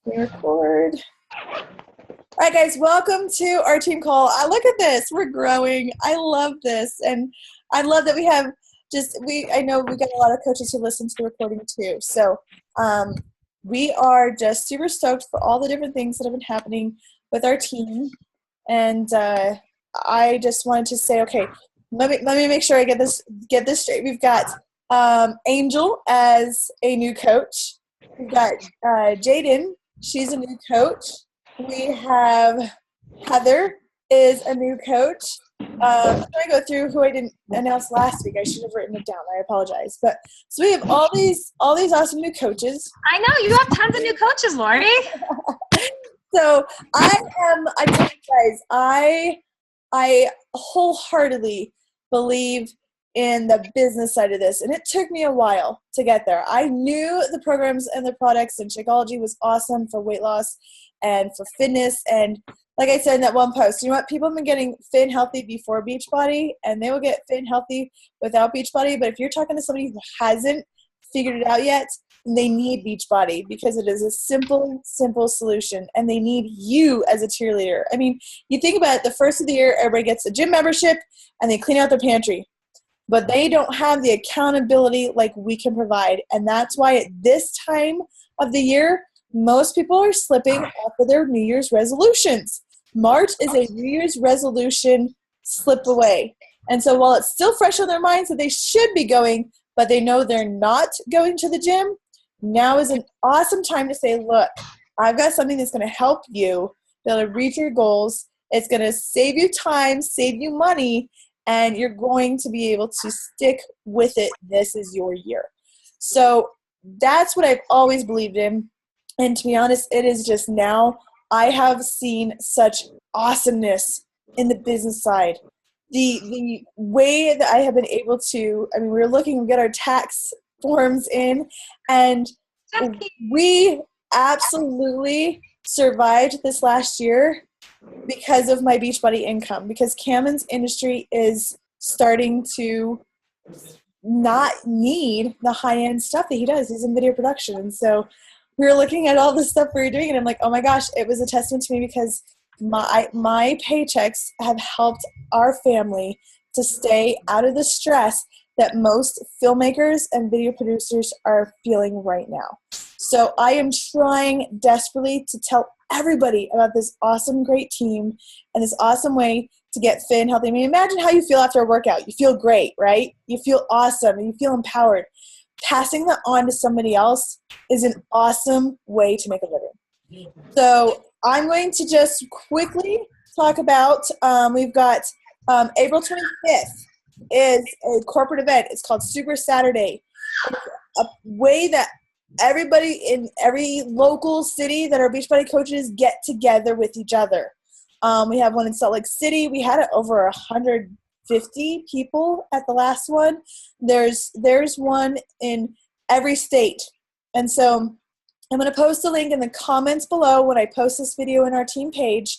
We record. All right, guys, welcome to our team call. Look at this. We're growing. I love this. And I love that we have I know we've got a lot of coaches who listen to the recording too. So we are just super stoked for all the different things that have been happening with our team. And I just wanted to say, okay, let me make sure I get this straight. We've got Angel as a new coach. We've got Jaden. She's a new coach. We have Heather is a new coach. I'm going to go through who I didn't announce last week. I should have written it down. I apologize. But so we have all these awesome new coaches. I know you have tons of new coaches, Lori. So I tell you guys, I wholeheartedly believe in the business side of this, and it took me a while to get there. I knew the programs and the products, and Shakeology was awesome for weight loss and for fitness. And like I said in that one post, you know what? People have been getting fit and healthy before Beachbody, and they will get fit and healthy without Beachbody. But if you're talking to somebody who hasn't figured it out yet, they need Beachbody because it is a simple solution, and they need you as a cheerleader. I mean, you think about it, the first of the year, everybody gets a gym membership, and they clean out their pantry. But they don't have the accountability like we can provide. And that's why at this time of the year, most people are slipping off of their New Year's resolutions. March is a New Year's resolution slip away. And so while it's still fresh on their minds that they should be going, but they know they're not going to the gym, now is an awesome time to say, look, I've got something that's going to help you be able to reach your goals. It's going to save you time, save you money, and you're going to be able to stick with it. This is your year. So that's what I've always believed in. And to be honest, it is just now I have seen such awesomeness in the business side. The way that I have been able to, I mean, we get our tax forms in, and we absolutely survived this last year because of my Beachbody income, because Cameron's industry is starting to not need the high-end stuff that he does. He's in video production. And so we were looking at all the stuff we were doing, and I'm like, oh my gosh, it was a testament to me because my paychecks have helped our family to stay out of the stress that most filmmakers and video producers are feeling right now. So I am trying desperately to tell everybody about this awesome, great team and this awesome way to get fit and healthy. I mean, imagine how you feel after a workout. You feel great, right? You feel awesome and you feel empowered. Passing that on to somebody else is an awesome way to make a living. So I'm going to just quickly talk about, we've got April 25th is a corporate event. It's called Super Saturday. It's a way that everybody in every local city that are Beachbody coaches get together with each other. We have one in Salt Lake City. We had over 150 people at the last one. There's one in every state. And so I'm going to post a link in the comments below when I post this video in our team page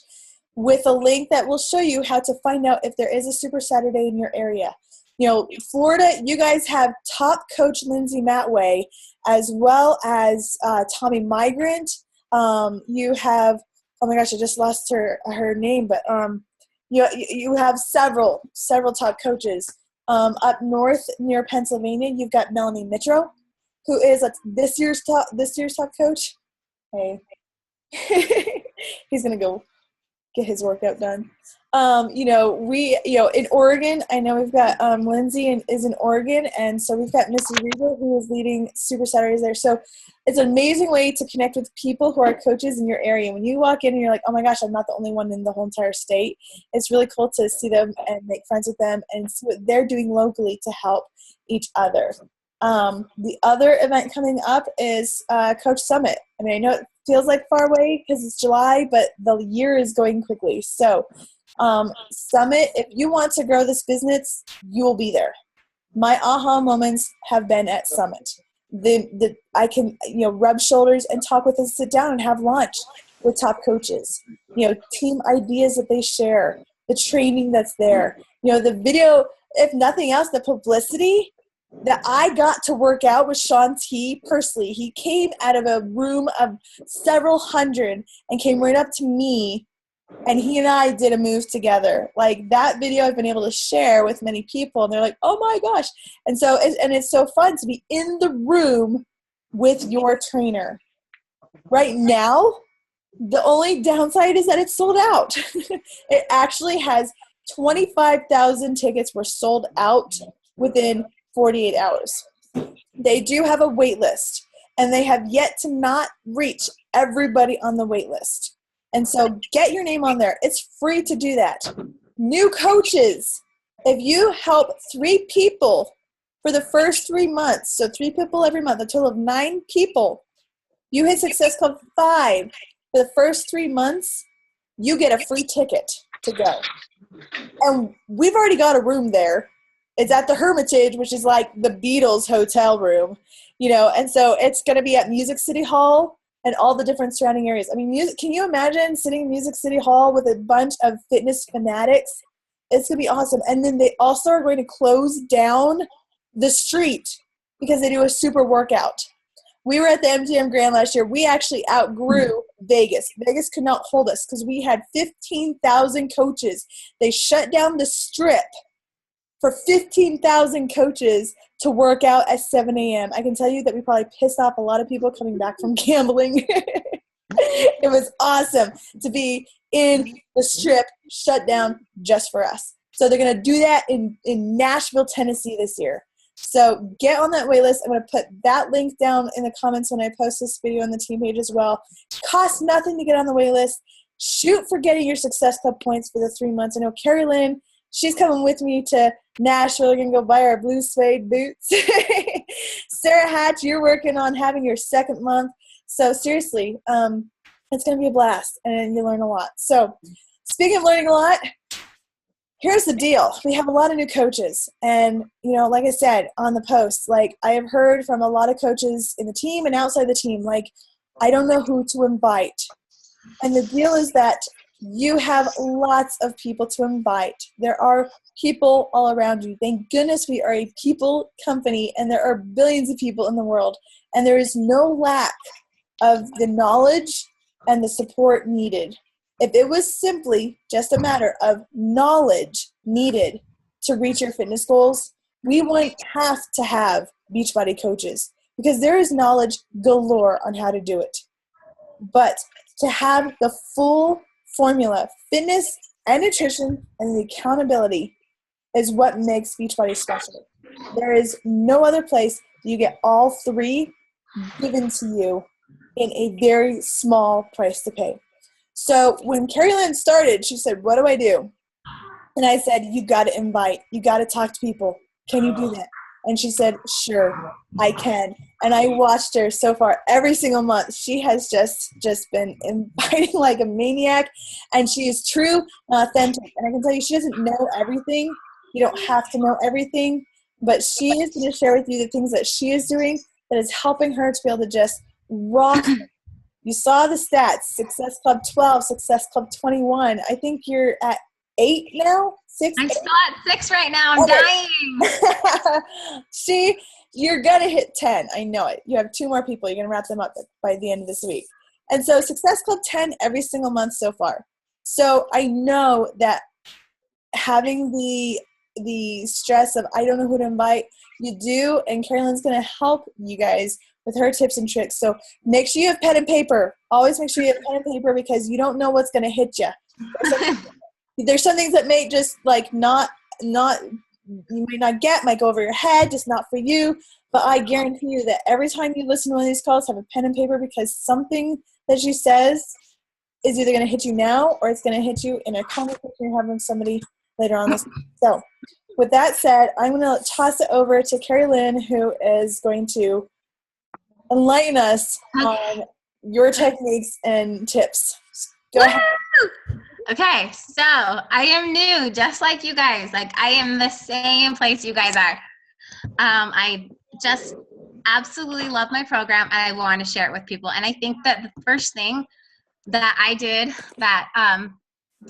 with a link that will show you how to find out if there is a Super Saturday in your area. You know, Florida, you guys have top coach Lindsay Matway, as well as Tommy Migrant. You have, oh my gosh, I just lost her name, but you have several top coaches. Up north near Pennsylvania, you've got Melanie Mitro, who is this year's top coach. Hey, he's gonna go get his workout done. In Oregon, I know we've got Lindsay is in Oregon, and so we've got Missy Reaver, who is leading Super Saturdays there. So it's an amazing way to connect with people who are coaches in your area. When you walk in and you're like, oh my gosh, I'm not the only one in the whole entire state, it's really cool to see them and make friends with them and see what they're doing locally to help each other. The other event coming up is Coach Summit. I mean, I know it feels like far away because it's July, but the year is going quickly. So Summit, if you want to grow this business, you will be there. My aha moments have been at Summit. I can rub shoulders and talk with and sit down and have lunch with top coaches. Team ideas that they share, the training that's there. The video, if nothing else, the publicity that I got to work out with Shaun T personally. He came out of a room of several hundred and came right up to me, and he and I did a move together. Like, that video I've been able to share with many people, and they're like, oh my gosh. And so it's so fun to be in the room with your trainer. Right now, the only downside is that it's sold out. It actually has 25,000 tickets were sold out within 48 hours. They do have a wait list, and they have yet to not reach everybody on the wait list. And so get your name on there. It's free to do that. New coaches, if you help 3 people for the first 3 months, so 3 people every month, a total of 9 people, you hit Success Club 5 for the first 3 months, you get a free ticket to go. And we've already got a room there. It's at the Hermitage, which is like the Beatles hotel room, and so it's going to be at Music City Hall and all the different surrounding areas. I mean, can you imagine sitting in Music City Hall with a bunch of fitness fanatics? It's going to be awesome. And then they also are going to close down the street because they do a super workout. We were at the MGM Grand last year. We actually outgrew Vegas. Vegas could not hold us because we had 15,000 coaches. They shut down the strip for 15,000 coaches to work out at 7 a.m. I can tell you that we probably pissed off a lot of people coming back from gambling. It was awesome to be in the strip shut down just for us. So they're going to do that in Nashville, Tennessee this year. So get on that wait list. I'm going to put that link down in the comments when I post this video on the team page as well. Costs nothing to get on the wait list. Shoot for getting your Success Club points for the 3 months. I know Carrie Lynn, she's coming with me to Nashville. We're going to go buy our blue suede boots. Sarah Hatch, you're working on having your 2nd month. So seriously, it's going to be a blast, and you learn a lot. So speaking of learning a lot, here's the deal. We have a lot of new coaches. And, like I said on the post, like, I have heard from a lot of coaches in the team and outside the team, like, I don't know who to invite. And the deal is that you have lots of people to invite. There are people all around you. Thank goodness we are a people company, and there are billions of people in the world. And there is no lack of the knowledge and the support needed. If it was simply just a matter of knowledge needed to reach your fitness goals, we wouldn't have to have Beachbody coaches, because there is knowledge galore on how to do it. But to have the full formula, fitness and nutrition and the accountability, is what makes Beachbody special. There is no other place you get all 3 given to you in a very small price to pay. So when Carrie Lynn started, she said, what do I do? And I said, you got to invite. You got to talk to people. Can you do that? And she said, sure, I can. And I watched her so far every single month. She has just been inviting like a maniac, and she is true and authentic. And I can tell you, she doesn't know everything. You don't have to know everything, but she is going to share with you the things that she is doing that is helping her to be able to just rock. You saw the stats: Success Club 12, Success Club 21. I think you're at 8 now? 6? I'm still at 6 right now. I'm dying. See, you're going to hit 10. I know it. You have 2 more people. You're going to wrap them up by the end of this week. And so Success Club 10 every single month so far. So I know that having the stress of I don't know who to invite, you do, and Carolyn's going to help you guys with her tips and tricks. So make sure you have pen and paper. Always make sure you have pen and paper, because you don't know what's going to hit you. There's some things that may just like not you may not get, might go over your head, just not for you. But I guarantee you that every time you listen to one of these calls, have a pen and paper, because something that she says is either going to hit you now, or it's going to hit you in a conversation you're having with somebody later on this week. So with that said, I'm going to toss it over to Carrie Lynn, who is going to enlighten us on your techniques and tips. Go ahead. Okay, so I am new, just like you guys. Like, I am the same place you guys are. I just absolutely love my program, and I want to share it with people. And I think that the first thing that I did that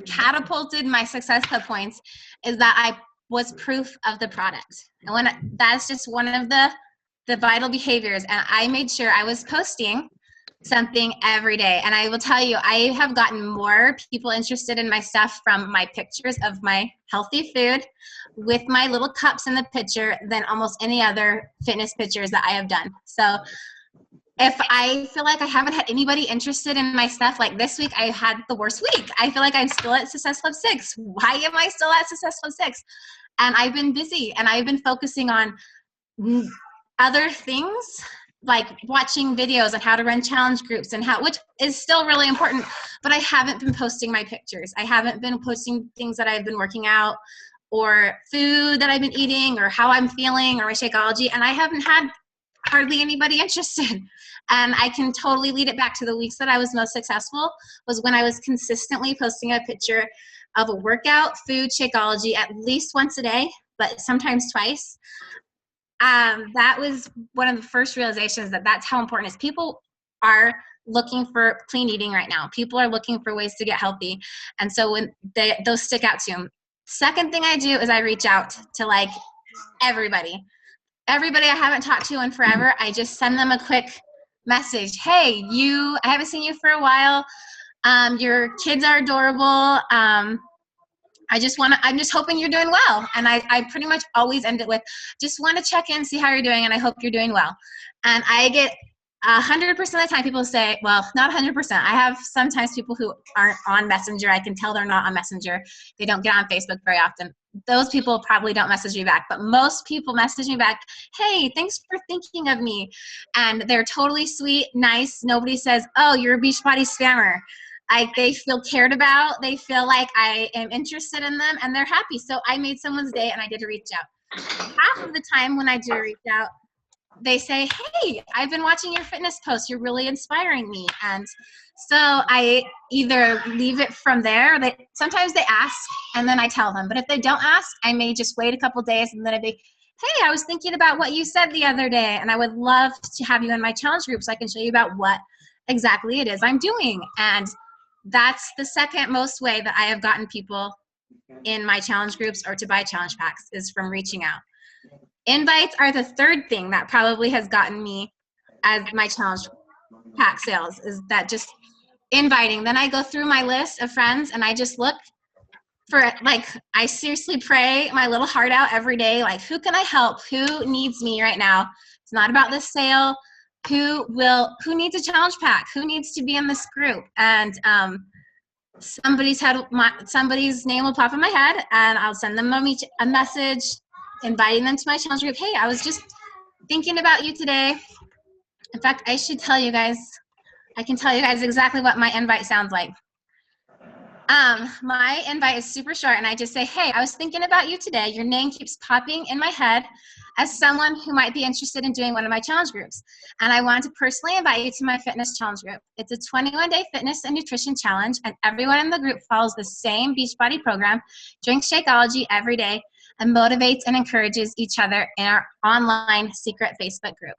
catapulted my Success Club points is that I was proof of the product. And that's just one of the vital behaviors. And I made sure I was posting something every day. And I will tell you, I have gotten more people interested in my stuff from my pictures of my healthy food with my little cups in the picture than almost any other fitness pictures that I have done. So if I feel like I haven't had anybody interested in my stuff, like this week, I had the worst week. I feel like I'm still at Success Club 6. Why am I still at Success Club 6? And I've been busy, and I've been focusing on other things, like watching videos on how to run challenge groups and which is still really important, but I haven't been posting my pictures. I haven't been posting things that I've been working out or food that I've been eating or how I'm feeling or my Shakeology, and I haven't had hardly anybody interested. And I can totally lead it back to the weeks that I was most successful was when I was consistently posting a picture of a workout, food, Shakeology at least once a day, but sometimes twice. That was one of the first realizations that's how important it is. People are looking for clean eating right now. People are looking for ways to get healthy. And so when those stick out to them. Second thing I do is I reach out to like everybody I haven't talked to in forever. I just send them a quick message. Hey, I haven't seen you for a while. Your kids are adorable. I'm just hoping you're doing well. And I pretty much always end it with, just want to check in, see how you're doing, and I hope you're doing well. And I get 100% of the time people say, well, not 100%. I have sometimes people who aren't on Messenger. I can tell they're not on Messenger. They don't get on Facebook very often. Those people probably don't message me back, but most people message me back, hey, thanks for thinking of me. And they're totally sweet, nice. Nobody says, oh, you're a Beachbody spammer. They feel cared about. They feel like I am interested in them, and they're happy. So I made someone's day, and I did a reach out. Half of the time when I do a reach out, they say, hey, I've been watching your fitness posts. You're really inspiring me. And so I either leave it from there. Sometimes they ask, and then I tell them. But if they don't ask, I may just wait a couple days, and then I'd be, hey, I was thinking about what you said the other day, and I would love to have you in my challenge group so I can show you about what exactly it is I'm doing. And that's the second most way that I have gotten people in my challenge groups or to buy challenge packs is from reaching out. Invites are the third thing that probably has gotten me as my challenge pack sales, is that just inviting. Then I go through my list of friends and I just look for, like, I seriously pray my little heart out every day, like, who can I help? Who needs me right now? It's not about the sale. Who needs a challenge pack? Who needs to be in this group? And somebody's name will pop in my head, and I'll send them a message inviting them to my challenge group. Hey, I was just thinking about you today. In fact, I can tell you guys exactly what my invite sounds like. My invite is super short, and I just say, hey, I was thinking about you today. Your name keeps popping in my head as someone who might be interested in doing one of my challenge groups. And I want to personally invite you to my fitness challenge group. It's a 21-day fitness and nutrition challenge, and everyone in the group follows the same Beachbody program, drinks Shakeology every day, and motivates and encourages each other in our online secret Facebook group.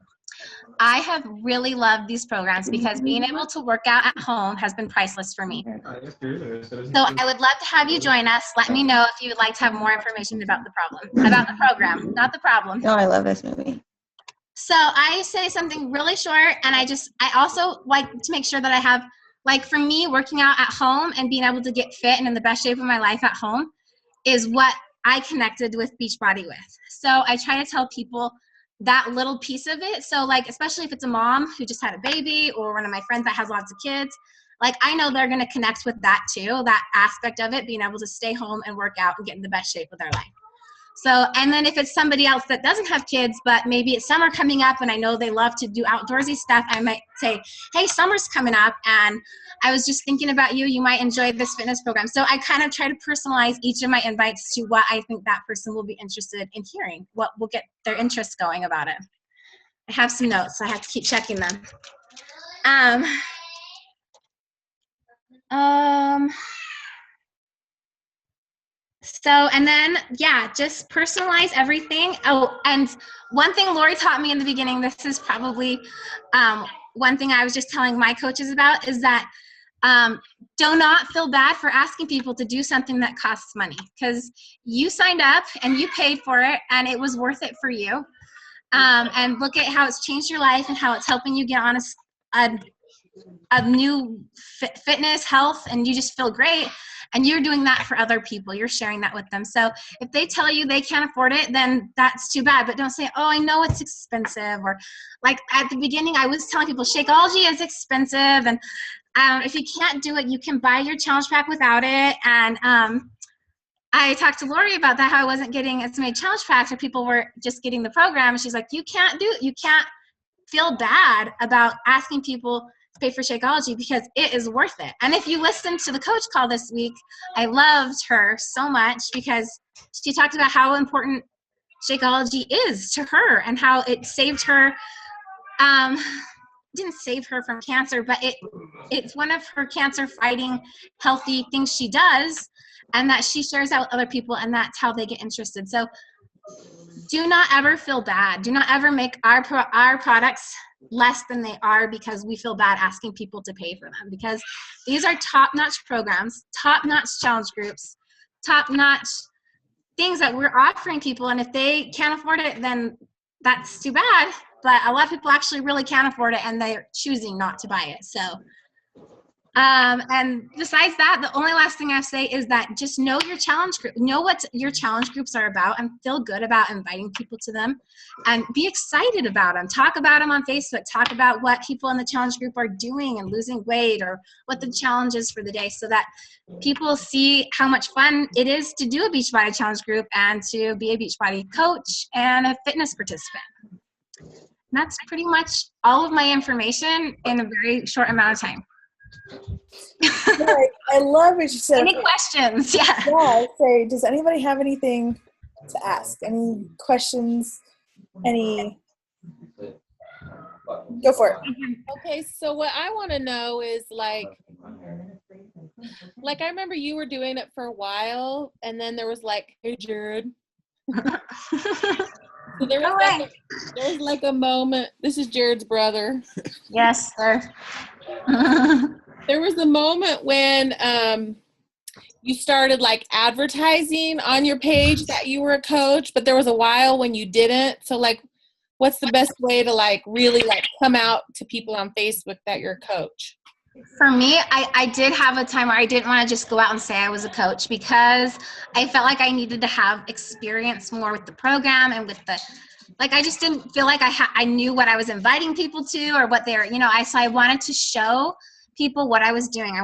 I have really loved these programs because being able to work out at home has been priceless for me. So I would love to have you join us. Let me know if you would like to have more information about the program, not the problem. Oh, I love this movie. So I say something really short, and I also like to make sure that I have, like, for me, working out at home and being able to get fit and in the best shape of my life at home is what I connected with Beachbody with. So I try to tell people that little piece of it. So, like, especially if it's a mom who just had a baby or one of my friends that has lots of kids, like, I know they're going to connect with that too, that aspect of it, being able to stay home and work out and get in the best shape of their life. So, and then if it's somebody else that doesn't have kids, but maybe it's summer coming up and I know they love to do outdoorsy stuff, I might say, hey, summer's coming up and I was just thinking about you. You might enjoy this fitness program. So I kind of try to personalize each of my invites to what I think that person will be interested in hearing, what will get their interest going about it. I have some notes, so I have to keep checking them. So, and then, yeah, just personalize everything. Oh, and one thing Lori taught me in the beginning, this is probably one thing I was just telling my coaches about, is that Do not feel bad for asking people to do something that costs money, because you signed up and you paid for it and it was worth it for you. And look at how it's changed your life and how it's helping you get on a new fitness, health, and you just feel great. And you're doing that for other people. You're sharing that with them. So if they tell you they can't afford it, then that's too bad. But don't say, oh, I know it's expensive. Or like at the beginning, I was telling people Shakeology is expensive. And if you can't do it, you can buy your challenge pack without it. And I talked to Lori about that, how I wasn't getting as many challenge packs, or people were just getting the program. And she's like, you can't feel bad about asking people to pay for Shakeology, because it is worth it. And if you listened to the coach call this week, I loved her so much, because she talked about how important Shakeology is to her and how it saved her. Didn't save her from cancer, but it's one of her cancer fighting healthy things she does, and that she shares out with other people, and that's how they get interested. So do not ever feel bad. Do not ever make our products less than they are because we feel bad asking people to pay for them, because these are top-notch programs, top-notch challenge groups, top-notch things that we're offering people. And if they can't afford it, then that's too bad. But a lot of people actually really can't afford it, and they're choosing not to buy it. So and besides that, the only last thing I say is that just know your challenge group, know what your challenge groups are about, and feel good about inviting people to them, and be excited about them. Talk about them on Facebook. Talk about what people in the challenge group are doing and losing weight, or what the challenge is for the day, so that people see how much fun it is to do a Beachbody challenge group and to be a Beachbody coach and a fitness participant. And that's pretty much all of my information in a very short amount of time. Right. I love what you said. Any questions? Yeah. Yeah. Say, does anybody have anything to ask? Any questions? Any? Go for it. Okay, so what I want to know is like I remember you were doing it for a while, and then there was like, hey Jared. So there was like a moment. This is Jared's brother. Yes, sir. There was a moment when you started like advertising on your page that you were a coach, but there was a while when you didn't. So like, what's the best way to like really like come out to people on Facebook that you're a coach? For me, I did have a time where I didn't want to just go out and say I was a coach, because I felt like I needed to have experience more with the program and with the, like, I just didn't feel like I knew what I was inviting people to, or what they were, so I wanted to show people what I was doing.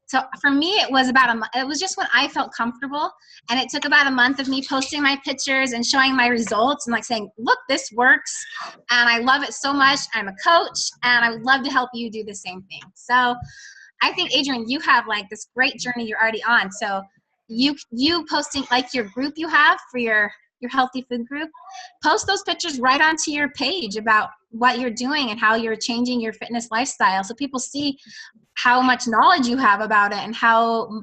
So for me, it was it was just when I felt comfortable, and it took about a month of me posting my pictures and showing my results and like saying, look, this works, and I love it so much. I'm a coach, and I would love to help you do the same thing. So I think, Adrienne, you have like this great journey you're already on. So you posting like your group you have for your healthy food group, post those pictures right onto your page about what you're doing and how you're changing your fitness lifestyle, so people see how much knowledge you have about it, and how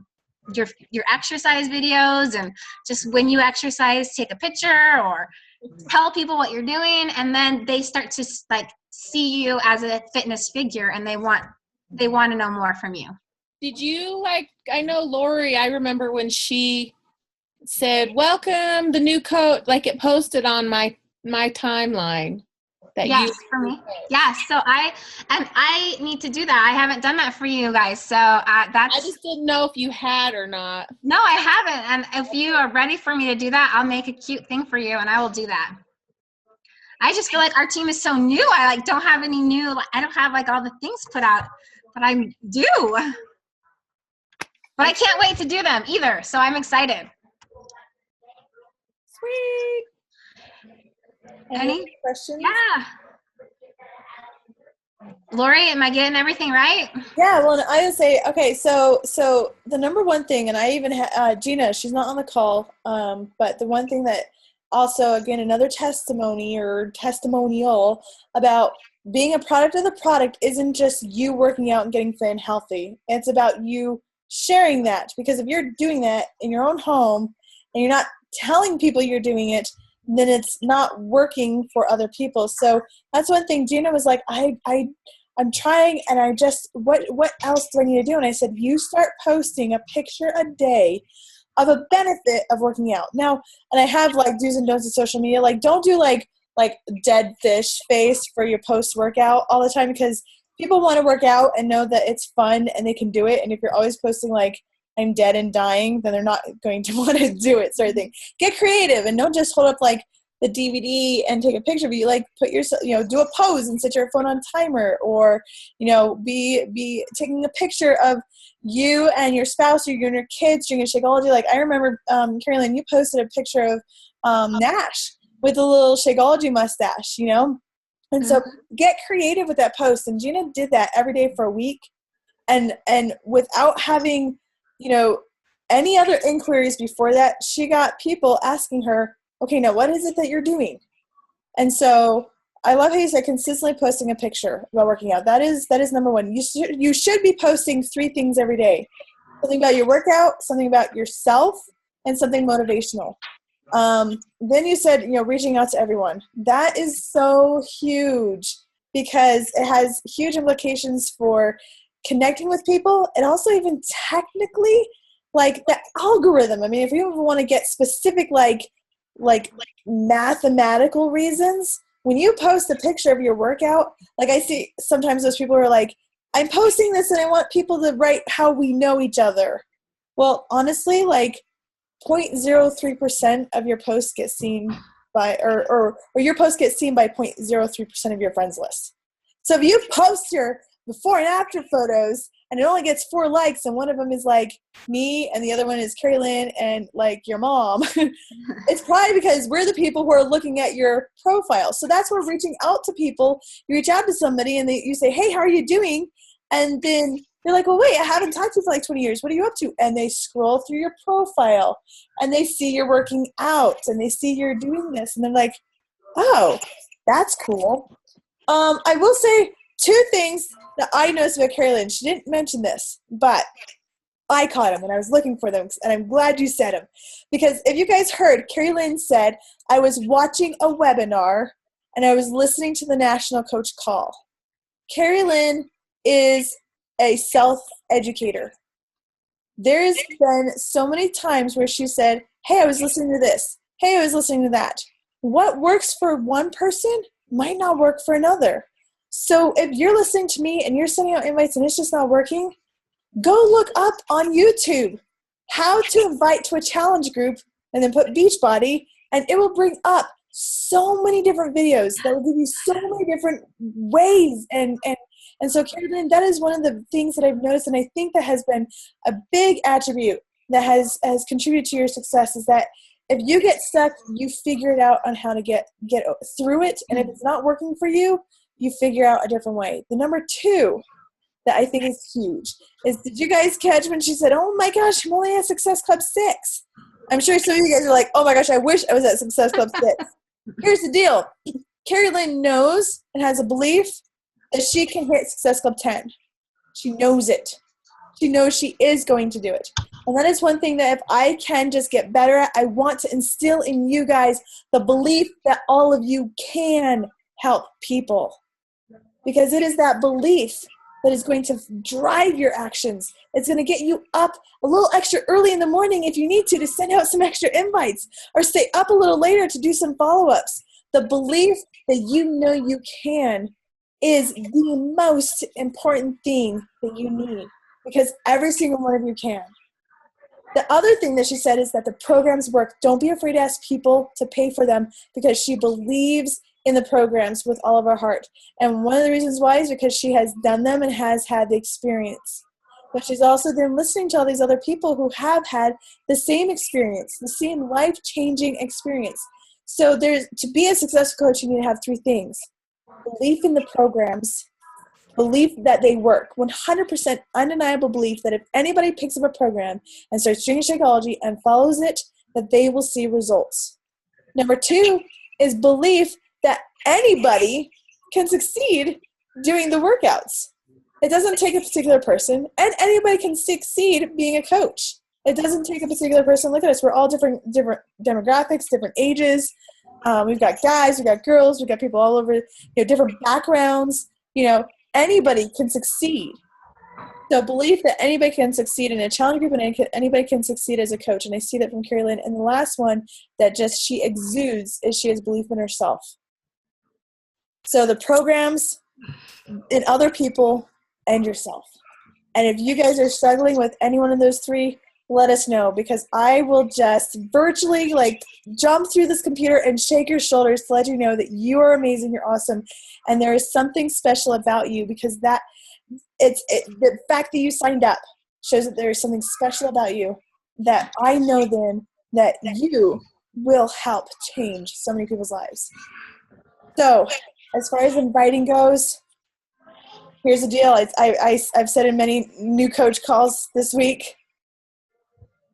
your exercise videos, and just when you exercise, take a picture or tell people what you're doing, and then they start to like see you as a fitness figure, and they want to know more from you. Did you I know Lori, I remember when she said, welcome the new coach, like it posted on my timeline. Yes, for me. Yes. So I need to do that. I haven't done that for you guys. So I just didn't know if you had or not. No, I haven't. And if you are ready for me to do that, I'll make a cute thing for you, and I will do that. I just feel like our team is so new. I don't have any new, I don't have like all the things put out, but I do. But I can't wait to do them either. So I'm excited. Sweet. Any questions? Yeah. Lori, am I getting everything right? Yeah, well, I would say, okay, so the number one thing, and I even Gina, she's not on the call, but the one thing that also, again, another testimony or testimonial about being a product of the product isn't just you working out and getting fit and healthy. It's about you sharing that, because if you're doing that in your own home and you're not telling people you're doing it, then it's not working for other people. So that's one thing. Gina was like, I I'm trying, and I just, what else do I need to do? And I said, you start posting a picture a day of a benefit of working out. Now, and I have like do's and don'ts of social media. Like, don't do like dead fish face for your post workout all the time, because people want to work out and know that it's fun and they can do it. And if you're always posting like, I'm dead and dying, then they're not going to want to do it, sort of thing. Get creative and don't just hold up like the DVD and take a picture, but you like put yourself, do a pose and set your phone on timer, or, be taking a picture of you and your spouse or you and your kids doing a Shakeology. Like I remember, Carolyn, you posted a picture of Nash with a little Shakeology mustache, And so get creative with that post. And Gina did that every day for a week. And without having, any other inquiries before that, she got people asking her, okay, now what is it that you're doing? And so I love how you said consistently posting a picture while working out. That is number one. You should be posting 3 things every day. Something about your workout, something about yourself, and something motivational. Then you said, reaching out to everyone. That is so huge because it has huge implications for connecting with people, and also even technically, like the algorithm. I mean, if you want to get specific, like mathematical reasons, when you post a picture of your workout, like I see sometimes those people are like, I'm posting this and I want people to write how we know each other. Well, honestly, like 0.03% of your posts get seen by, or your post gets seen by 0.03% of your friends list. So if you post your before and after photos and it only gets 4 likes and one of them is like me and the other one is Carrie Lynn and like your mom, it's probably because we're the people who are looking at your profile. So that's where reaching out to people, you reach out to somebody and you say, hey, how are you doing? And then they're like, well, wait, I haven't talked to you for like 20 years. What are you up to? And they scroll through your profile and they see you're working out and they see you're doing this. And they're like, oh, that's cool. I will say 2 things that I noticed about Carrie Lynn. She didn't mention this, but I caught them and I was looking for them, and I'm glad you said them. Because if you guys heard, Carrie Lynn said, I was watching a webinar and I was listening to the National Coach Call. Carrie Lynn is a self-educator. There's been so many times where she said, hey, I was listening to this. Hey, I was listening to that. What works for one person might not work for another. So if you're listening to me and you're sending out invites and it's just not working, go look up on YouTube how to invite to a challenge group and then put Beachbody, and it will bring up so many different videos that will give you so many different ways. And so, Carrie Lynn, that is one of the things that I've noticed, and I think that has been a big attribute that has contributed to your success, is that if you get stuck, you figure it out on how to get through it. And if it's not working for you, you figure out a different way. The number 2 that I think is huge is, did you guys catch when she said, oh my gosh, I'm only at Success Club 6? I'm sure some of you guys are like, oh my gosh, I wish I was at Success Club 6. Here's the deal. Carrie Lynn knows and has a belief that she can hit Success Club 10. She knows it. She knows she is going to do it. And that is one thing that if I can just get better at, I want to instill in you guys the belief that all of you can help people. Because it is that belief that is going to drive your actions. It's going to get you up a little extra early in the morning if you need to send out some extra invites, or stay up a little later to do some follow-ups. The belief that you know you can is the most important thing that you need, because every single one of you can. The other thing that she said is that the programs work. Don't be afraid to ask people to pay for them, because she believes in the programs with all of her heart. And one of the reasons why is because she has done them and has had the experience. But she's also then listening to all these other people who have had the same experience, the same life-changing experience. So to be a successful coach, you need to have 3 things. Belief in the programs, belief that they work, 100% undeniable belief that if anybody picks up a program and starts doing Shakeology and follows it, that they will see results. Number 2 is belief that anybody can succeed doing the workouts. It doesn't take a particular person, and anybody can succeed being a coach. It doesn't take a particular person. Look at us. We're all different demographics, different ages. We've got guys, we've got girls, we've got people all over, different backgrounds, anybody can succeed. So believe that anybody can succeed in a challenge group, and anybody can succeed as a coach. And I see that from Carrie Lynn. And the last one that just she exudes is she has belief in herself. So the programs in other people and yourself. And if you guys are struggling with any one of those three, let us know, because I will just virtually like jump through this computer and shake your shoulders to let you know that you are amazing, you're awesome, and there is something special about you, because the fact that you signed up shows that there is something special about you, that I know then that you will help change so many people's lives. So as far as inviting goes, here's the deal. I've said in many new coach calls this week,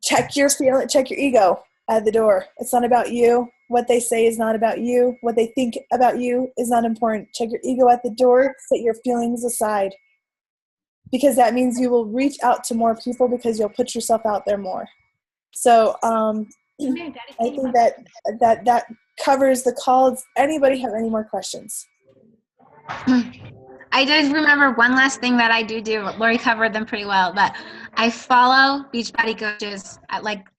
check your ego at the door. It's not about you. What they say is not about you. What they think about you is not important. Check your ego at the door. Set your feelings aside, because that means you will reach out to more people, because you'll put yourself out there more. So I think that covers the call. Does anybody have any more questions? I did remember one last thing that I do. Lori covered them pretty well, but I follow Beachbody coaches.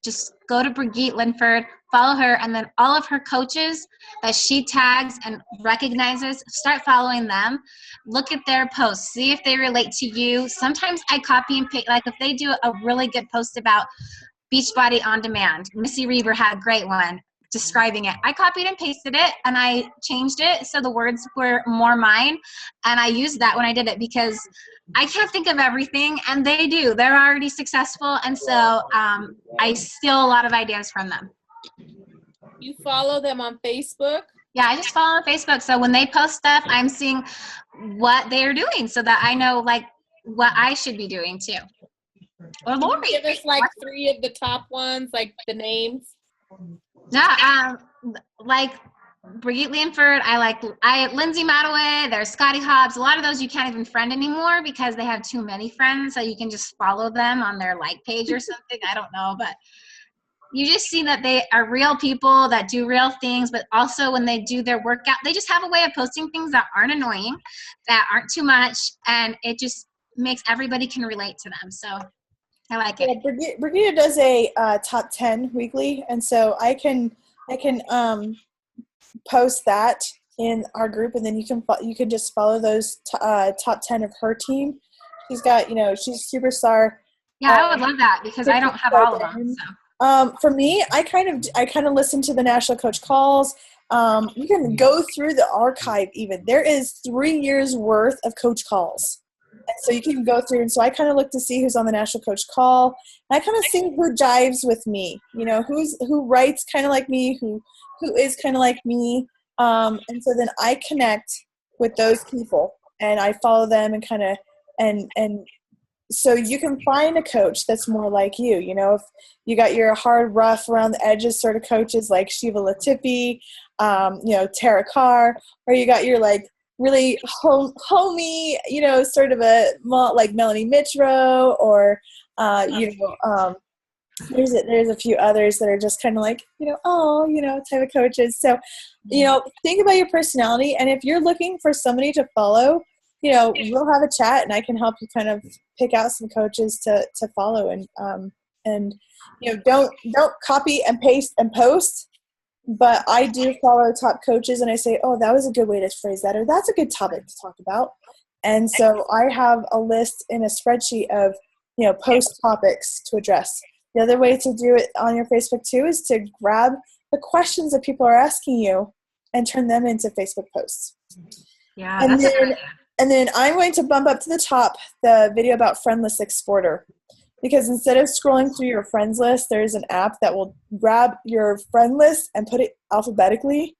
Just go to Brigitte Linford, follow her, and then all of her coaches that she tags and recognizes, start following them. Look at their posts, see if they relate to you. Sometimes I copy and paste, like if they do a really good post about Beachbody on Demand. Missy Reber had a great one describing it. I copied and pasted it, and I changed it so the words were more mine, and I used that when I did it, because I can't think of everything, and they do. They're already successful, and so I steal a lot of ideas from them. You follow them on Facebook? Yeah, I just follow on Facebook, so when they post stuff, I'm seeing what they are doing, so that I know like what I should be doing too. Or Lori, give us like 3 of the top ones, like the names. No, like Brigitte Linford, Lindsay Madaway, there's Scotty Hobbs. A lot of those you can't even friend anymore because they have too many friends, so you can just follow them on their like page or something. I don't know, but you just see that they are real people that do real things, but also when they do their workout, they just have a way of posting things that aren't annoying, that aren't too much, and it just makes everybody can relate to them. So I like it. Yeah, Brigitte does a top 10 weekly, and so I can post that in our group, and then you can just follow those top 10 of her team. She's got, she's a superstar. Yeah, I would love that, because I don't have all of them. So. For me, I kind of listen to the National Coach Calls. You can go through the archive even. There is 3 years worth of coach calls. And so you can go through, and so I kind of look to see who's on the National Coach Call. And I kind of see who jives with me, who writes kind of like me, who is kind of like me. And so then I connect with those people, and I follow them, and kind of, and so you can find a coach that's more like you. If you got your hard, rough, around the edges sort of coaches like Shiva Latifi, Tara Carr, or you got your like really homey, sort of like Melanie Mitro, or there's a few others that are just kind of like type of coaches. So think about your personality, and if you're looking for somebody to follow, we'll have a chat, and I can help you kind of pick out some coaches to follow, and don't copy and paste and post. But I do follow top coaches, and I say, oh, that was a good way to phrase that, or that's a good topic to talk about. And so I have a list in a spreadsheet of, post topics to address. The other way to do it on your Facebook too is to grab the questions that people are asking you and turn them into Facebook posts. Yeah, and then I'm going to bump up to the top the video about friendless exporter. Because instead of scrolling through your friends list, there's an app that will grab your friend list and put it alphabetically.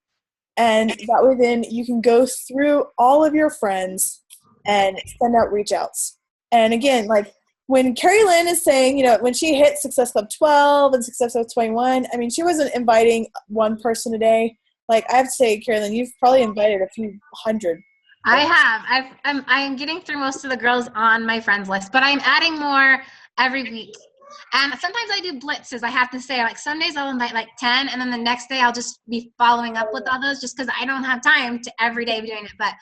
And that way then you can go through all of your friends and send out reach outs. And again, like when Carrie Lynn is saying, when she hit Success Club 12 and Success Club 21, I mean, she wasn't inviting one person a day. Like I have to say, Carrie Lynn, you've probably invited a few hundred. I have. I'm getting through most of the girls on my friends list, but I'm adding more every week. And sometimes I do blitzes, I have to say. Like some days I'll invite like 10, and then the next day I'll just be following up with all those, just because I don't have time to every day be doing it. But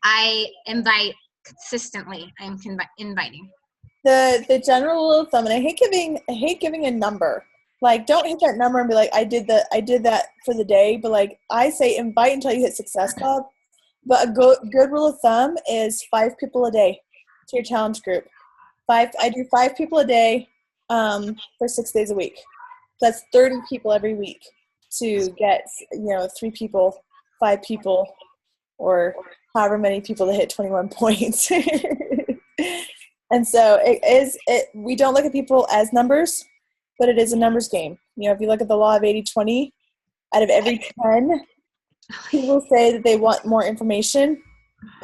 I invite consistently I'm inviting? The general rule of thumb, and I hate giving a number. Like, don't hit that number and be like, I did that for the day. But like, I say invite until you hit Success Club. But a good rule of thumb is 5 people a day to your challenge group. I do 5 people a day for 6 days a week. That's 30 people every week to get 3 people, 5 people, or however many people to hit 21 points. And so we don't look at people as numbers, but it is a numbers game. If you look at the law of 80-20, out of every 10, people say that they want more information.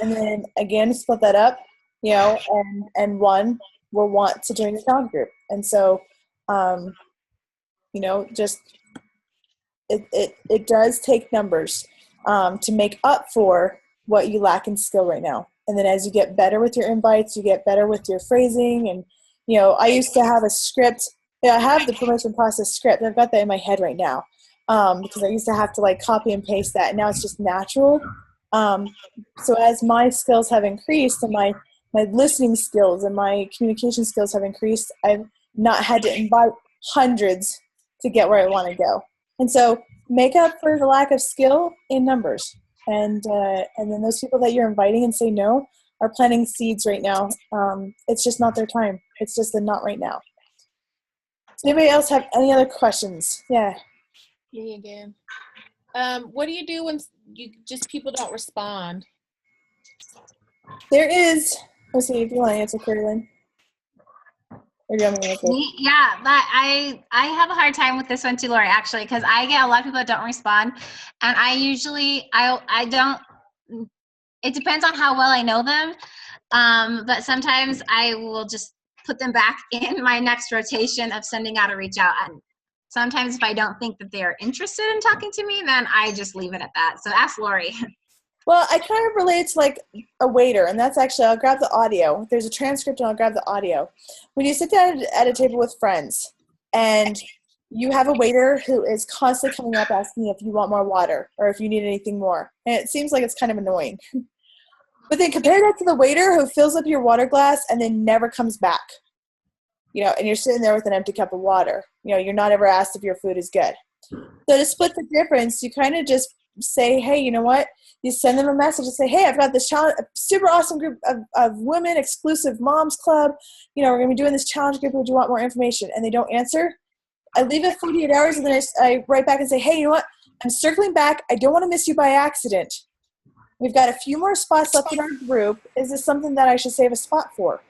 And then again, split that up, and 1 will want to join the challenge group. And so, just it does take numbers to make up for what you lack in skill right now. And then as you get better with your invites, you get better with your phrasing. And, I used to have a script. I have the promotion process script. I've got that in my head right now because I used to have to like copy and paste that. And now it's just natural. So as my skills have increased and my listening skills and my communication skills have increased, I've not had to invite hundreds to get where I want to go. And so make up for the lack of skill in numbers. And then those people that you're inviting and say no are planting seeds right now. It's just not their time. It's just the not right now. Does anybody else have any other questions? Yeah. Me again. What do you do when people don't respond? There is. Let's see if you want to answer, Carolyn. Or do you want me to answer? Yeah, but I have a hard time with this one too, Lori, actually, because I get a lot of people that don't respond, and I don't. It depends on how well I know them, but sometimes I will just put them back in my next rotation of sending out a reach out. And sometimes if I don't think that they're interested in talking to me, then I just leave it at that. So ask Lori. Well, I kind of relate to like a waiter, and that's actually, I'll grab the audio. There's a transcript and I'll grab the audio. When you sit down at a table with friends and you have a waiter who is constantly coming up asking if you want more water or if you need anything more, and it seems like it's kind of annoying. But then compare that to the waiter who fills up your water glass and then never comes back, and you're sitting there with an empty cup of water. You're not ever asked if your food is good. So to split the difference, you kind of just say, hey, you know what? You send them a message and say, hey, I've got this challenge, a super awesome group of women, exclusive moms club. We're going to be doing this challenge group. Would you want more information? And they don't answer. I leave it 48 hours and then I write back and say, hey, you know what? I'm circling back. I don't want to miss you by accident. We've got a few more spots left in our group. Is this something that I should save a spot for?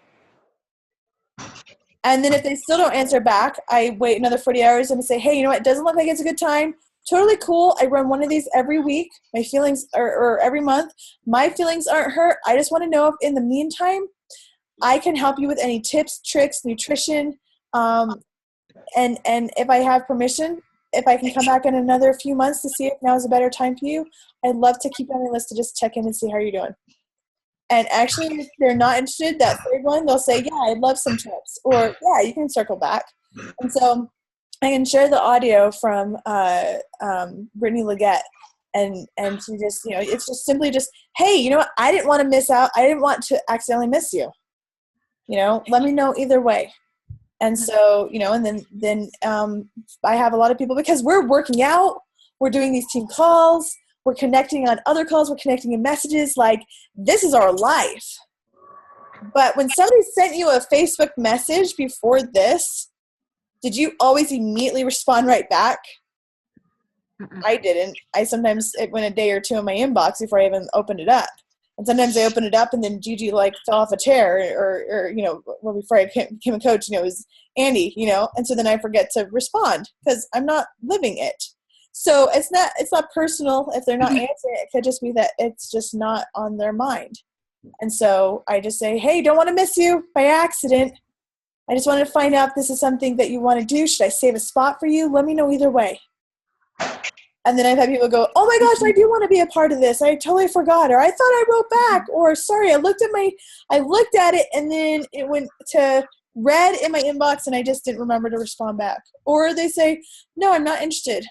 And then if they still don't answer back, I wait another 40 hours and say, hey, you know what? It doesn't look like it's a good time. Totally cool. I run one of these every week. My feelings or every month. My feelings aren't hurt. I just want to know if in the meantime, I can help you with any tips, tricks, nutrition. And if I have permission, if I can come back in another few months to see if now is a better time for you, I'd love to keep you on my list to just check in and see how you're doing. And actually, if they're not interested, that third one, they'll say, yeah, I'd love some tips. Or, yeah, you can circle back. And so I can share the audio from Brittany Leggett. And she just, it's just simply just, hey, you know what? I didn't want to miss out. I didn't want to accidentally miss you. Let me know either way. And so, and then I have a lot of people, because we're working out, we're doing these team calls, we're connecting on other calls, we're connecting in messages, like this is our life. But when somebody sent you a Facebook message before this, did you always immediately respond right back? Mm-mm. I didn't. I sometimes, it went a day or two in my inbox before I even opened it up. And sometimes I opened it up and then Gigi like fell off a chair or well, before I became a coach, it was Andy, and so then I forget to respond because I'm not living it. So it's not personal if they're not answering. It could just be that it's just not on their mind. And so I just say, hey, don't want to miss you by accident. I just wanted to find out if this is something that you want to do. Should I save a spot for you? Let me know either way. And then I've had people go, oh my gosh, I do want to be a part of this. I totally forgot. Or I thought I wrote back. Or sorry, I looked at it and then it went to red in my inbox and I just didn't remember to respond back. Or they say, no, I'm not interested.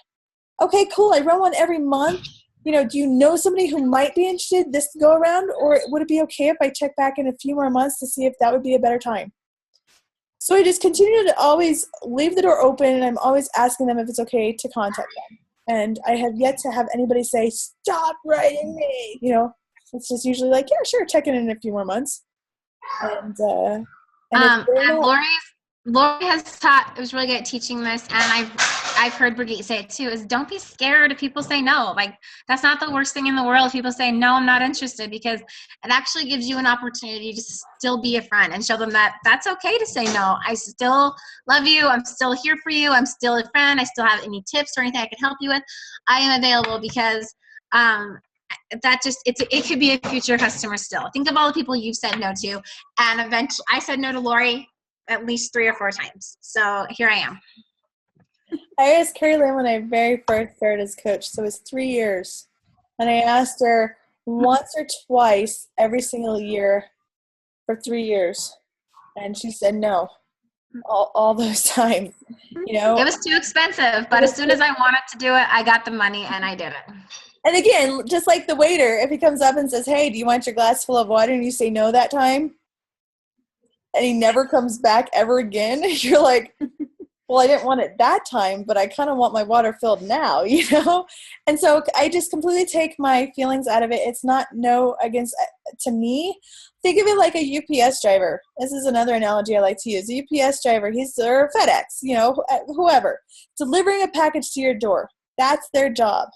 Okay, cool. I run one every month. do you know somebody who might be interested this go around, or would it be okay if I check back in a few more months to see if that would be a better time? So I just continue to always leave the door open, and I'm always asking them if it's okay to contact them. And I have yet to have anybody say, stop writing me. It's just usually like, yeah, sure, check in a few more months. And Lori has taught, it was really good at teaching this, and I've heard Brigitte say it too, is don't be scared if people say no. Like, that's not the worst thing in the world if people say, no, I'm not interested, because it actually gives you an opportunity to still be a friend and show them that that's okay to say no. I still love you. I'm still here for you. I'm still a friend. I still have any tips or anything I can help you with. I am available, because it could be a future customer still. Think of all the people you've said no to, and eventually I said no to Lori at least 3 or 4 times. So here I am. I asked Carrie Lynn when I very first started as coach, so it was 3 years. And I asked her once or twice every single year for 3 years. And she said no all those times. It was too expensive, but as soon as I wanted to do it, I got the money and I did it. And again, just like the waiter, if he comes up and says, hey, do you want your glass full of water? And you say no that time, and he never comes back ever again, you're like, well, I didn't want it that time, but I kind of want my water filled now, And so I just completely take my feelings out of it. It's not no against, to me, think of it like a UPS driver. This is another analogy I like to use. A UPS driver, or FedEx, whoever, delivering a package to your door. That's their job.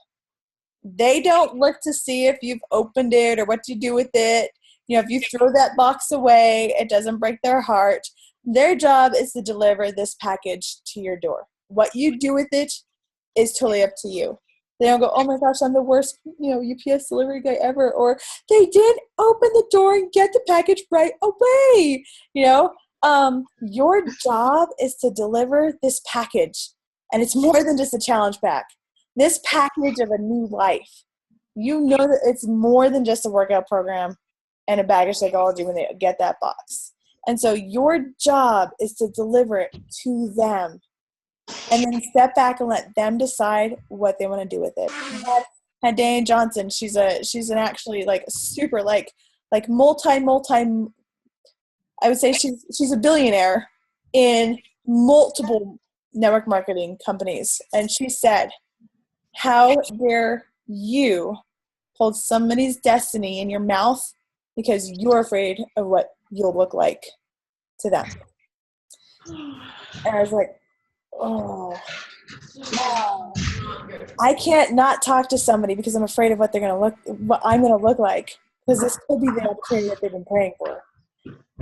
They don't look to see if you've opened it or what you do with it. If you throw that box away, it doesn't break their heart. Their job is to deliver this package to your door. What you do with it is totally up to you. They don't go, oh my gosh, I'm the worst, UPS delivery guy ever. Or they didn't open the door and get the package right away. Your job is to deliver this package. And it's more than just a challenge pack. This package of a new life. That it's more than just a workout program and a bag of Shakeology when they get that box. And so your job is to deliver it to them and then step back and let them decide what they want to do with it. And Dana Johnson, she's an actually like super like multi, I would say she's a billionaire in multiple network marketing companies. And she said, how dare you hold somebody's destiny in your mouth because you're afraid of what you'll look like to them. And I was like, oh, wow. I can't not talk to somebody because I'm afraid of what I'm going to look like, because this could be the opportunity that they've been praying for.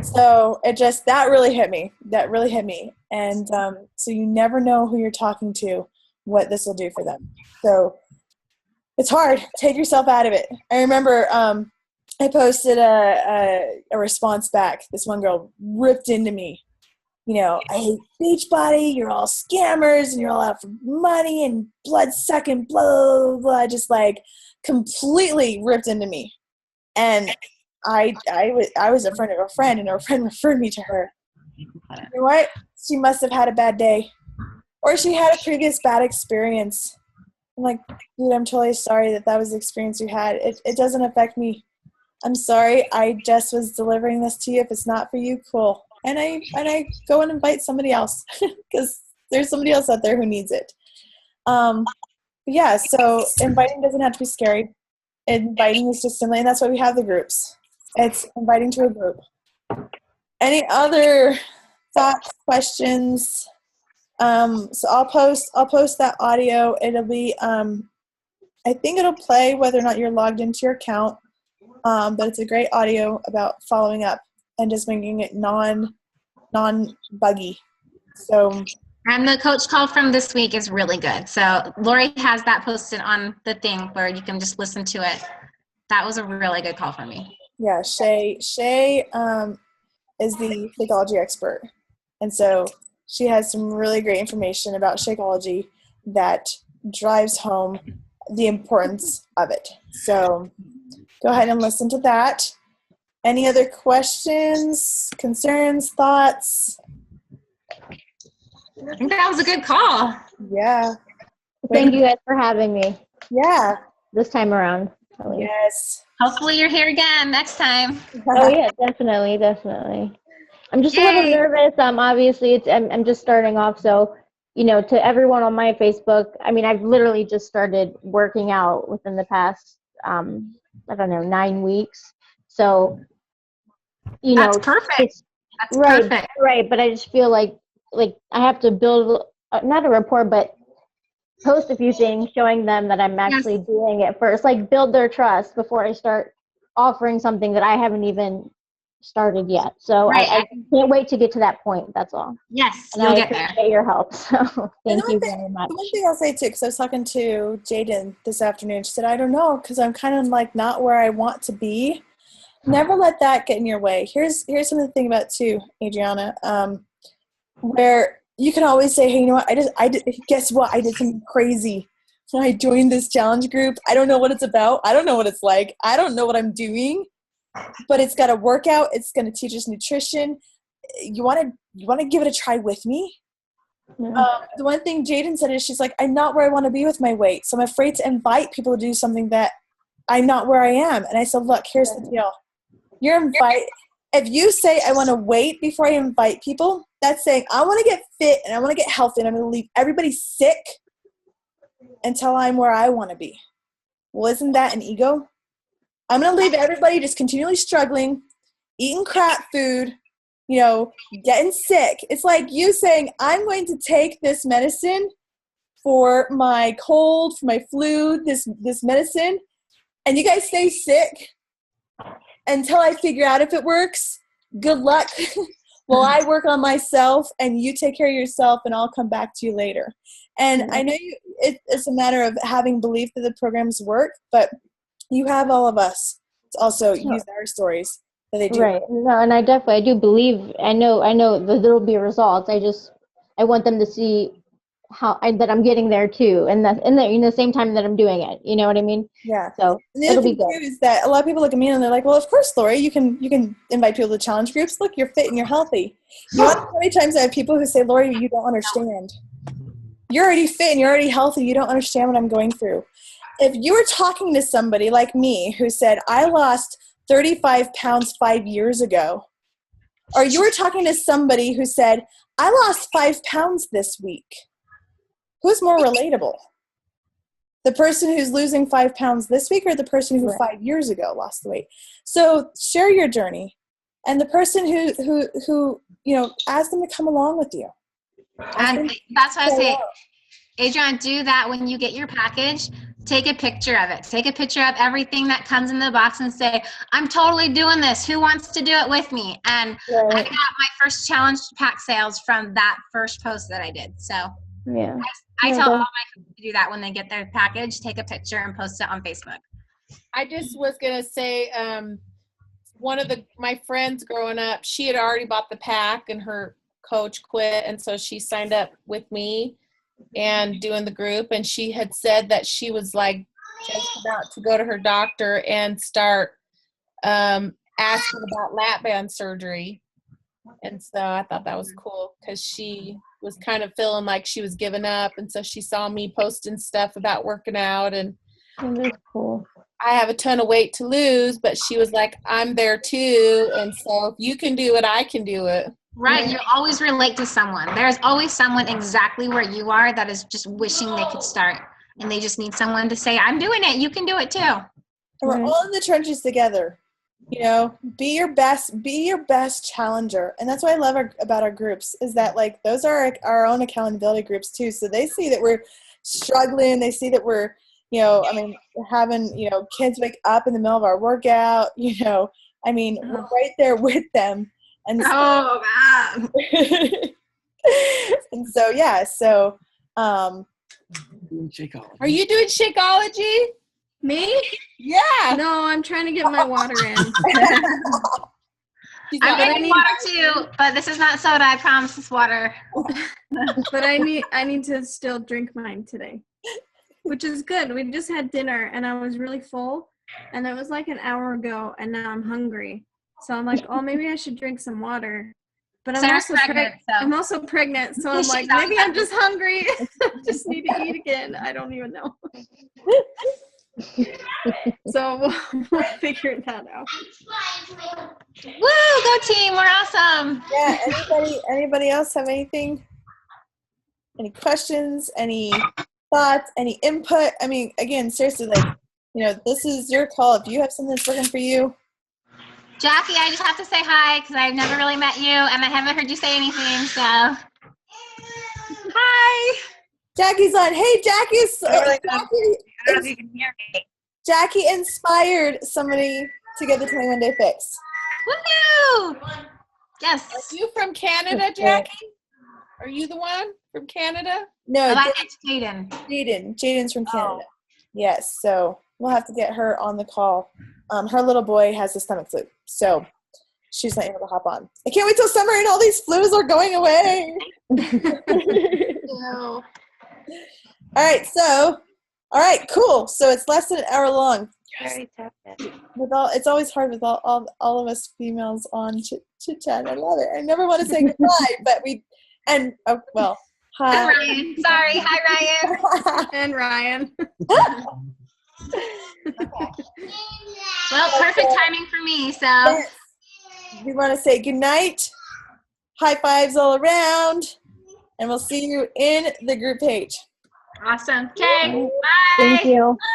So that really hit me. And so you never know who you're talking to, what this will do for them. So it's hard. Take yourself out of it. I remember I posted a response back. This one girl ripped into me. I hate Beachbody. You're all scammers and you're all out for money and blood-sucking, blah, blah, blah. Just like completely ripped into me. And I was a friend of a friend, and her friend referred me to her. You know what? She must have had a bad day. Or she had a previous bad experience. I'm like, dude, I'm totally sorry that was the experience you had. It doesn't affect me. I'm sorry. I just was delivering this to you. If it's not for you, cool. And I go and invite somebody else because there's somebody else out there who needs it. Yeah, so inviting doesn't have to be scary. Inviting is just simply, and that's why we have the groups. It's inviting to a group. Any other thoughts, questions? So I'll post that audio. It'll be, I think it'll play whether or not you're logged into your account. But it's a great audio about following up and just making it non-buggy. So. And the coach call from this week is really good. So Lori has that posted on the thing where you can just listen to it. That was a really good call for me. Yeah, Shay is the Shakeology expert. And so she has some really great information about Shakeology that drives home the importance of it. So go ahead and listen to that. Any other questions, concerns, thoughts? I think that was a good call. Yeah. Thank you guys for having me. Yeah. this time around. At least. Yes. Hopefully you're here again next time. Oh yeah, definitely. I'm just a little Yay. nervous. Obviously I'm just starting off, so to everyone on my Facebook, I mean, I've literally just started working out within the past, I don't know, 9 weeks. So, That's perfect. That's right, perfect. right. But I just feel like I have to build not a rapport, but post a few things showing them that I'm actually doing it first, like build their trust before I start offering something that I haven't even started yet. So Right. I can't wait to get to that point. That's all. Yes, And you'll I get there. appreciate your help. So And thank you very much. The one thing I'll say too, because I was talking to Jaden this afternoon, she said, I don't know, because I'm kind of like not where I want to be. Never let that get in your way. Here's something to think about too, Adriana, where you can always say, hey, you know what, I did, guess what? I did something crazy. I joined this challenge group. I don't know what it's about. I don't know what it's like. I don't know what I'm doing, but it's got a workout. It's going to teach us nutrition. You want to give it a try with me? The one thing Jaden said is she's like, I'm not where I want to be with my weight. So I'm afraid to invite people to do something that I'm not where I am. And I said, look, here's the deal. If you say I want to wait before I invite people, that's saying I want to get fit and I want to get healthy and I'm going to leave everybody sick until I'm where I want to be. Well, isn't that an ego? I'm going to leave everybody just continually struggling, eating crap food, getting sick. It's like you saying, I'm going to take this medicine for my cold, for my flu, this medicine, and you guys stay sick until I figure out if it works. Good luck. While I work on myself and you take care of yourself and I'll come back to you later. And I know it's a matter of having belief that the programs work, but you have all of us to also use our stories that they do. Right. No, and I do believe, I know that there'll be results. I want them to see that I'm getting there too, and that in the same time that I'm doing it. You know what I mean? Yeah. So and the other thing too is that a lot of people look at me and they're like, "Well, of course, Lori, you can invite people to challenge groups. Look, you're fit and you're healthy." You know how many times I have people who say, "Lori, you don't understand. You're already fit and you're already healthy. You don't understand what I'm going through." If you were talking to somebody like me who said, "I lost 35 pounds 5 years ago," or you were talking to somebody who said, "I lost 5 pounds this week," who's more relatable? The person who's losing 5 pounds this week or the person who 5 years ago lost the weight? So share your journey. And the person who ask them to come along with you. And that's what I say. Adrian, do that when you get your package. Take a picture of it. Take a picture of everything that comes in the box and say, I'm totally doing this. Who wants to do it with me? And I got my first challenge pack sales from that first post that I did. So yeah, I tell all my friends to do that when they get their package. Take a picture and post it on Facebook. I just was going to say, one of my friends growing up, she had already bought the pack and her coach quit. And so she signed up with me and doing the group. And she had said that she was like just about to go to her doctor and start asking about lap band surgery. And so I thought that was cool because she was kind of feeling like she was giving up. And so she saw me posting stuff about working out, and that's cool. I have a ton of weight to lose, but she was like, I'm there too. And so if you can do it, I can do it. Right. You always relate to someone. There's always someone exactly where you are that is just wishing they could start. And they just need someone to say, I'm doing it. You can do it too. And we're all in the trenches together. Be your best challenger. And that's what I love about our groups is that like those are our own accountability groups too. So they see that we're struggling. They see that we're, having, kids wake up in the middle of our workout, we're right there with them. And so, God. and so, yeah. So, are you doing Shakeology? Me? Yeah. No, I'm trying to get my water in. I'm getting water too, but this is not soda. I promise it's water. But I need to still drink mine today, which is good. We just had dinner and I was really full, and it was like an hour ago, and now I'm hungry. So I'm like, oh, maybe I should drink some water. But I'm also pregnant, so I'm like, maybe I'm just hungry. Just need to eat again. I don't even know. So we'll figure that out. Woo! Go team! We're awesome. Yeah. Anybody else have anything? Any questions? Any thoughts? Any input? I mean, again, seriously, like, this is your call. If you have something that's working for you. Jackie, I just have to say hi because I've never really met you and I haven't heard you say anything. So, hi. Jackie's on. Hey, Jackie's. I don't know if you can hear me. Jackie inspired somebody to get the 21-day fix. Woohoo! Yes. Are you from Canada, Jackie? Are you the one from Canada? No, Oh, that's Jaden. Jaden's from Canada. Yes, so we'll have to get her on the call. Her little boy has a stomach flu, so she's not able to hop on. I can't wait till summer and all these flus are going away. No. All right, cool. So it's less than an hour long. I already tapped it. It's always hard with all of us females on chit chat. I love it. I never want to say goodbye, but hi. Hi, Ryan. Sorry. Hi, Ryan. And Ryan. Well, perfect timing for me. So, We want to say good night. High fives all around, and we'll see you in the group page. awesome. Okay. Bye. Thank you. Bye.